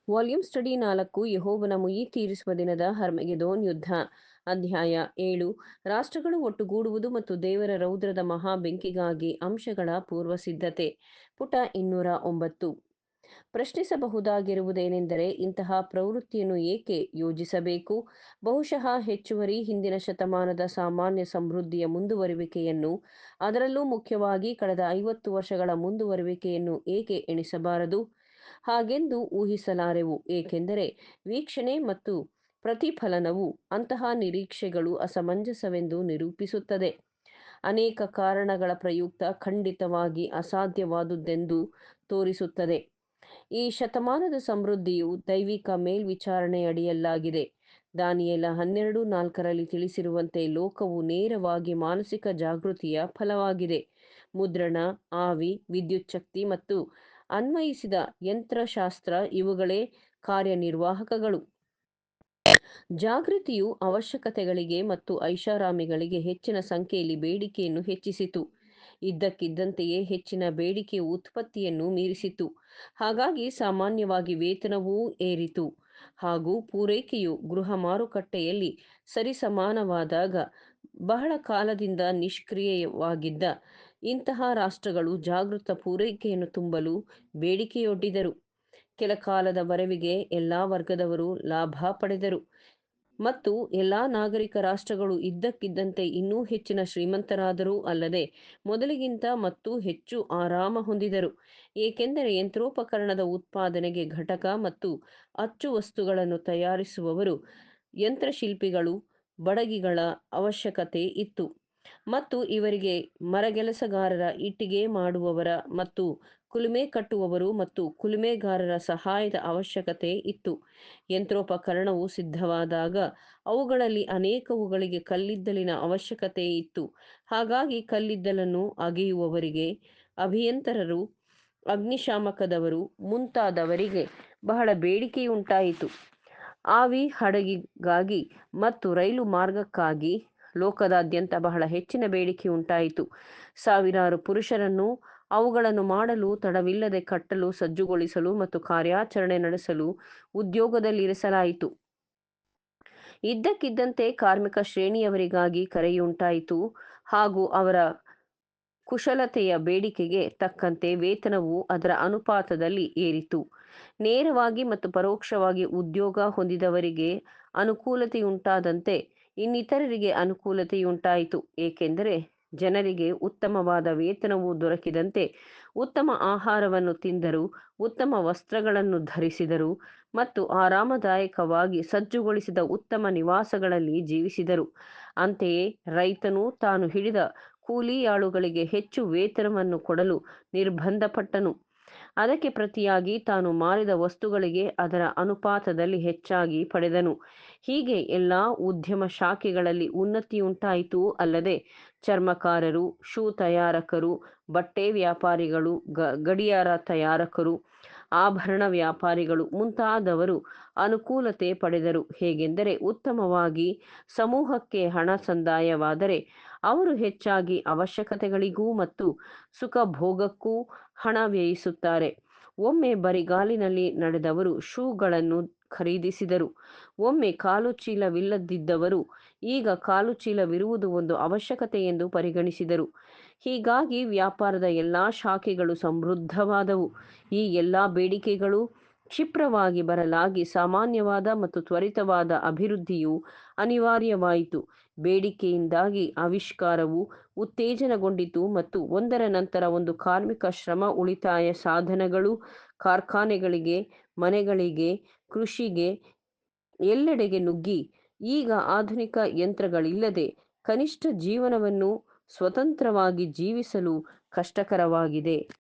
Volume study 4 ಯೆಹೋವನ ಮುಯ್ಯಿ ತೀರಿಸುವ ದಿನದ ಹರ್ಮಗೆದೋನ್ ಯುದ್ಧ. ಅಧ್ಯಾಯ 7 ರಾಷ್ಟ್ರಗಳು ಒಟ್ಟುಗೂಡುವುದು ಮತ್ತು ದೇವರ ರೌದ್ರದ ಮಹಾ ಬೆಂಕಿಗಾಗಿ ಅಂಶಗಳ ಪೂರ್ವಸಿದ್ಧತೆ. ಪುಟ 209. ಪ್ರಶ್ನಿಸಬಹುದಾಗಿರುವುದೇನೆಂದರೆ, ಇಂತಹ ಪ್ರವೃತ್ತಿಯನ್ನು ಏಕೆ ಯೋಜಿಸಬೇಕು? ಬಹುಶಃ ಹೆಚ್ಚುವರಿ ಹಿಂದಿನ ಶತಮಾನದ ಸಾಮಾನ್ಯ ಸಮೃದ್ಧಿಯ ಮುಂದುವರಿವಿಕೆಯನ್ನು, ಅದರಲ್ಲೂ ಮುಖ್ಯವಾಗಿ ಕಳೆದ 50 ವರ್ಷಗಳ ಮುಂದುವರಿವಿಕೆಯನ್ನು ಏಕೆ ಎಣಿಸಬಾರದು? ಹಾಗೆಂದು ಊಹಿಸಲಾರೆವು, ಏಕೆಂದರೆ ವೀಕ್ಷಣೆ ಮತ್ತು ಪ್ರತಿಫಲನವು ಅಂತಹ ನಿರೀಕ್ಷೆಗಳು ಅಸಮಂಜಸವೆಂದು ನಿರೂಪಿಸುತ್ತದೆ. ಅನೇಕ ಕಾರಣಗಳ ಪ್ರಯುಕ್ತ ಖಂಡಿತವಾಗಿ ಅಸಾಧ್ಯವಾದುದೆಂದು ತೋರಿಸುತ್ತದೆ. ಈ ಶತಮಾನದ ಸಮೃದ್ಧಿಯು ದೈವಿಕ ಮೇಲ್ವಿಚಾರಣೆಯಡಿಯಲ್ಲಾಗಿದೆ. ದಾನಿಯೇಲ 12:4 ತಿಳಿಸಿರುವಂತೆ, ಲೋಕವು ನೇರವಾಗಿ ಮಾನಸಿಕ ಜಾಗೃತಿಯ ಫಲವಾಗಿದೆ. ಮುದ್ರಣ, ಆವಿ, ವಿದ್ಯುಚ್ಛಕ್ತಿ ಮತ್ತು ಅನ್ವಯಿಸಿದ ಯಂತ್ರಶಾಸ್ತ್ರ ಇವುಗಳೇ ಕಾರ್ಯನಿರ್ವಾಹಕಗಳು. ಜಾಗೃತಿಯು ಅವಶ್ಯಕತೆಗಳಿಗೆ ಮತ್ತು ಐಷಾರಾಮಿಗಳಿಗೆ ಹೆಚ್ಚಿನ ಸಂಖ್ಯೆಯಲ್ಲಿ ಬೇಡಿಕೆಯನ್ನು ಹೆಚ್ಚಿಸಿತು. ಇದ್ದಕ್ಕಿದ್ದಂತೆಯೇ ಹೆಚ್ಚಿನ ಬೇಡಿಕೆಯು ಉತ್ಪತ್ತಿಯನ್ನು ಮೀರಿಸಿತು. ಹಾಗಾಗಿ ಸಾಮಾನ್ಯವಾಗಿ ವೇತನವೂ ಏರಿತು ಹಾಗೂ ಪೂರೈಕೆಯು ಗೃಹ ಮಾರುಕಟ್ಟೆಯಲ್ಲಿ ಸರಿಸಮಾನವಾದಾಗ, ಬಹಳ ಕಾಲದಿಂದ ನಿಷ್ಕ್ರಿಯವಾಗಿದ್ದ ಇಂತಹ ರಾಷ್ಟ್ರಗಳು ಜಾಗೃತ ಪೂರೈಕೆಯನ್ನು ತುಂಬಲು ಬೇಡಿಕೆಯೊಡ್ಡಿದರು. ಕೆಲಕಾಲದ ವರೆವಿಗೆ ಎಲ್ಲ ವರ್ಗದವರು ಲಾಭ ಪಡೆದರು ಮತ್ತು ಎಲ್ಲ ನಾಗರಿಕ ರಾಷ್ಟ್ರಗಳು ಇದ್ದಕ್ಕಿದ್ದಂತೆ ಇನ್ನೂ ಹೆಚ್ಚಿನ ಶ್ರೀಮಂತರಾದರೂ ಅಲ್ಲದೆ ಮೊದಲಿಗಿಂತ ಮತ್ತೂ ಹೆಚ್ಚು ಆರಾಮ ಹೊಂದಿದರು, ಏಕೆಂದರೆ ಯಂತ್ರೋಪಕರಣದ ಉತ್ಪಾದನೆಗೆ ಘಟಕ ಮತ್ತು ಅಚ್ಚು ವಸ್ತುಗಳನ್ನು ತಯಾರಿಸುವವರು, ಯಂತ್ರಶಿಲ್ಪಿಗಳು, ಬಡಗಿಗಳ ಅವಶ್ಯಕತೆ ಇತ್ತು ಮತ್ತು ಇವರಿಗೆ ಮರಗೆಲಸಗಾರರ, ಇಟ್ಟಿಗೆ ಮಾಡುವವರ ಮತ್ತು ಕುಲುಮೆ ಕಟ್ಟುವವರು ಮತ್ತು ಕುಲುಮೆಗಾರರ ಸಹಾಯದ ಅವಶ್ಯಕತೆ ಇತ್ತು. ಯಂತ್ರೋಪಕರಣವು ಸಿದ್ಧವಾದಾಗ ಅವುಗಳಲ್ಲಿ ಅನೇಕವುಗಳಿಗೆ ಕಲ್ಲಿದ್ದಲಿನ ಅವಶ್ಯಕತೆ ಇತ್ತು. ಹಾಗಾಗಿ ಕಲ್ಲಿದ್ದಲನ್ನು ಅಗೆಯುವವರಿಗೆ, ಅಭಿಯಂತರರು, ಅಗ್ನಿಶಾಮಕದವರು ಮುಂತಾದವರಿಗೆ ಬಹಳ ಬೇಡಿಕೆಯುಂಟಾಯಿತು. ಆವಿ ಹಡಗಿಗಾಗಿ ಮತ್ತು ರೈಲು ಮಾರ್ಗಕ್ಕಾಗಿ ಲೋಕದಾದ್ಯಂತ ಬಹಳ ಹೆಚ್ಚಿನ ಬೇಡಿಕೆಯುಂಟಾಯಿತು. ಸಾವಿರಾರು ಪುರುಷರನ್ನು ಅವುಗಳನ್ನು ಮಾಡಲು, ತಡವಿಲ್ಲದೆ ಕಟ್ಟಲು, ಸಜ್ಜುಗೊಳಿಸಲು ಮತ್ತು ಕಾರ್ಯಾಚರಣೆ ನಡೆಸಲು ಉದ್ಯೋಗದಲ್ಲಿರಿಸಲಾಯಿತು. ಇದ್ದಕ್ಕಿದ್ದಂತೆ ಕಾರ್ಮಿಕ ಶ್ರೇಣಿಯವರಿಗಾಗಿ ಕರೆಯುಂಟಾಯಿತು ಹಾಗೂ ಅವರ ಕುಶಲತೆಯ ಬೇಡಿಕೆಗೆ ತಕ್ಕಂತೆ ವೇತನವು ಅದರ ಅನುಪಾತದಲ್ಲಿ ಏರಿತು. ನೇರವಾಗಿ ಮತ್ತು ಪರೋಕ್ಷವಾಗಿ ಉದ್ಯೋಗ ಹೊಂದಿದವರಿಗೆ ಅನುಕೂಲತೆಯುಂಟಾದಂತೆ ಇನ್ನಿತರರಿಗೆ ಅನುಕೂಲತೆಯುಂಟಾಯಿತು, ಏಕೆಂದರೆ ಜನರಿಗೆ ಉತ್ತಮವಾದ ವೇತನವು ದೊರಕಿದಂತೆ ಉತ್ತಮ ಆಹಾರವನ್ನು ತಿಂದರು, ಉತ್ತಮ ವಸ್ತ್ರಗಳನ್ನು ಧರಿಸಿದರು ಮತ್ತು ಆರಾಮದಾಯಕವಾಗಿ ಸಜ್ಜುಗೊಳಿಸಿದ ಉತ್ತಮ ನಿವಾಸಗಳಲ್ಲಿ ಜೀವಿಸಿದರು. ಅಂತೆಯೇ ರೈತನು ತಾನು ಹಿಡಿದ ಕೂಲಿಯಾಳುಗಳಿಗೆ ಹೆಚ್ಚು ವೇತನವನ್ನು ಕೊಡಲು ನಿರ್ಬಂಧಪಟ್ಟನು, ಅದಕ್ಕೆ ಪ್ರತಿಯಾಗಿ ತಾನು ಮಾರಿದ ವಸ್ತುಗಳಿಗೆ ಅದರ ಅನುಪಾತದಲ್ಲಿ ಹೆಚ್ಚಾಗಿ ಪಡೆದನು. ಹೀಗೆ ಎಲ್ಲ ಉದ್ಯಮ ಶಾಖೆಗಳಲ್ಲಿ ಉನ್ನತಿಯುಂಟಾಯಿತು, ಅಲ್ಲದೆ ಚರ್ಮಕಾರರು, ಶೂ ತಯಾರಕರು, ಬಟ್ಟೆ ವ್ಯಾಪಾರಿಗಳು, ಗಡಿಯಾರ ತಯಾರಕರು, ಆಭರಣ ವ್ಯಾಪಾರಿಗಳು ಮುಂತಾದವರು ಅನುಕೂಲತೆ ಪಡೆದರು. ಹೇಗೆಂದರೆ, ಉತ್ತಮವಾಗಿ ಸಮೂಹಕ್ಕೆ ಹಣ ಸಂದಾಯವಾದರೆ ಅವರು ಹೆಚ್ಚಾಗಿ ಅವಶ್ಯಕತೆಗಳಿಗೂ ಮತ್ತು ಸುಖಭೋಗಕ್ಕೂ ಹಣ ವ್ಯಯಿಸುತ್ತಾರೆ. ಒಮ್ಮೆ ಬರಿಗಾಲಿನಲ್ಲಿ ನಡೆದವರು ಶೂಗಳನ್ನು ಖರೀದಿಸಿದರು. ಒಮ್ಮೆ ಕಾಲುಚೀಲವಿಲ್ಲದಿದ್ದವರು ಈಗ ಕಾಲುಚೀಲವಿರುವುದು ಒಂದು ಅವಶ್ಯಕತೆಯೆಂದು ಪರಿಗಣಿಸಿದರು. ಹೀಗಾಗಿ ವ್ಯಾಪಾರದ ಎಲ್ಲ ಶಾಖೆಗಳು ಸಮೃದ್ಧವಾದವು. ಈ ಎಲ್ಲ ಬೇಡಿಕೆಗಳು ಕ್ಷಿಪ್ರವಾಗಿ ಬರಲಾಗಿ ಸಾಮಾನ್ಯವಾದ ಮತ್ತು ತ್ವರಿತವಾದ ಅಭಿವೃದ್ಧಿಯು ಅನಿವಾರ್ಯವಾಯಿತು. ಬೇಡಿಕೆಯಿಂದಾಗಿ ಆವಿಷ್ಕಾರವು ಉತ್ತೇಜನಗೊಂಡಿತು ಮತ್ತು ಒಂದರ ನಂತರ ಒಂದು ಕಾರ್ಮಿಕ ಶ್ರಮ ಉಳಿತಾಯ ಸಾಧನಗಳು ಕಾರ್ಖಾನೆಗಳಿಗೆ, ಮನೆಗಳಿಗೆ, ಕೃಷಿಗೆ, ಎಲ್ಲೆಡೆಗೆ ನುಗ್ಗಿ, ಈಗ ಆಧುನಿಕ ಯಂತ್ರಗಳಿಲ್ಲದೆ ಕನಿಷ್ಠ ಜೀವನವನ್ನು ಸ್ವತಂತ್ರವಾಗಿ ಜೀವಿಸಲು ಕಷ್ಟಕರವಾಗಿದೆ.